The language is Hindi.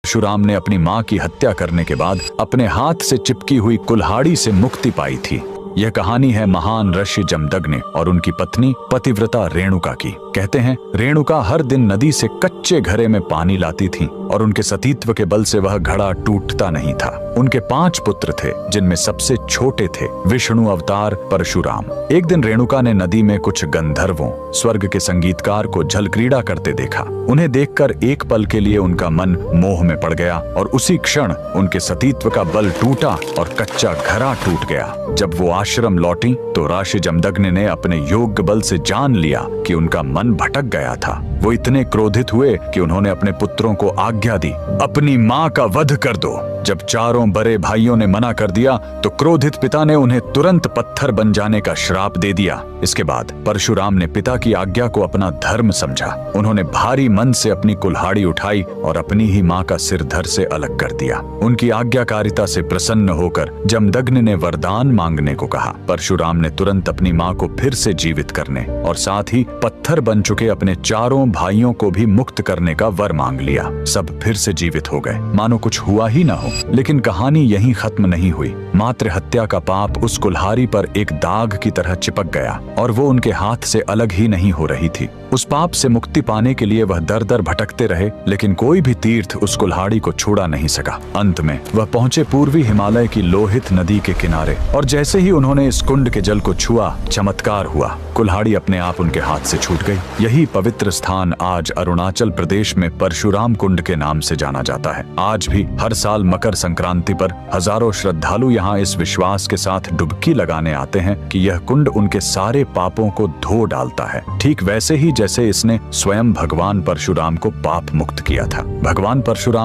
परशुराम ने अपनी मां की हत्या करने के बाद अपने हाथ से चिपकी हुई कुल्हाड़ी से मुक्ति पाई थी। यह कहानी है महान ऋषि जमदग्नि और उनकी पत्नी पतिव्रता रेणुका की। कहते हैं रेणुका हर दिन नदी से कच्चे घड़े में पानी लाती थी और उनके सतीत्व के बल से वह घड़ा टूटता नहीं था। उनके 5 पुत्र थे, जिनमें सबसे छोटे थे विष्णु अवतार परशुराम। एक दिन रेणुका ने नदी में कुछ गंधर्वों, स्वर्ग के संगीतकार को जल क्रीड़ा करते देखा। उन्हें देखकर एक पल के लिए उनका मन मोह में पड़ गया और उसी क्षण उनके सतीत्व का बल टूटा और कच्चा घड़ा टूट गया। जब वो आश्रम लौटी तो ऋषि जमदग्नि ने अपने योग्य बल से जान लिया कि उनका मन भटक गया था। वो इतने क्रोधित हुए कि उन्होंने अपने पुत्रों को आज्ञा दी, अपनी मां का वध कर दो। जब चारों बड़े भाइयों ने मना कर दिया तो क्रोधित पिता ने उन्हें तुरंत पत्थर बन जाने का श्राप दे दिया। इसके बाद परशुराम ने पिता की आज्ञा को अपना धर्म समझा। उन्होंने भारी मन से अपनी कुल्हाड़ी उठाई और अपनी ही मां का सिर धड़ से अलग कर दिया। उनकी आज्ञाकारिता से प्रसन्न होकर जमदग्नि ने वरदान मांगने को कहा। परशुराम ने तुरंत अपनी मां को फिर से जीवित करने और साथ ही पत्थर बन चुके अपने चारों भाइयों को भी मुक्त करने का वर मांग लिया। सब फिर से जीवित हो गए, मानो कुछ हुआ ही ना हो। लेकिन कहानी यहीं खत्म नहीं हुई। मातृ हत्या का पाप उस कुल्हाड़ी पर एक दाग की तरह चिपक गया और वो उनके हाथ से अलग ही नहीं हो रही थी। उस पाप से मुक्ति पाने के लिए वह दर दर भटकते रहे, लेकिन कोई भी तीर्थ उस कुल्हाड़ी को छुड़ा नहीं सका। अंत में वह पहुंचे पूर्वी हिमालय की लोहित नदी के किनारे और जैसे ही उन्होंने इस कुंड के जल को छुआ, चमत्कार हुआ। कुल्हाड़ी अपने आप उनके हाथ से छूट गई। यही पवित्र स्थान आज अरुणाचल प्रदेश में परशुराम कुंड के नाम से जाना जाता है। आज भी हर साल मकर संक्रांति पर हजारों श्रद्धालु यहाँ इस विश्वास के साथ डुबकी लगाने आते हैं कि यह कुंड उनके सारे पापों को धो डालता है, ठीक वैसे ही जैसे इसने स्वयं भगवान परशुराम को पाप मुक्त किया था। भगवान परशुराम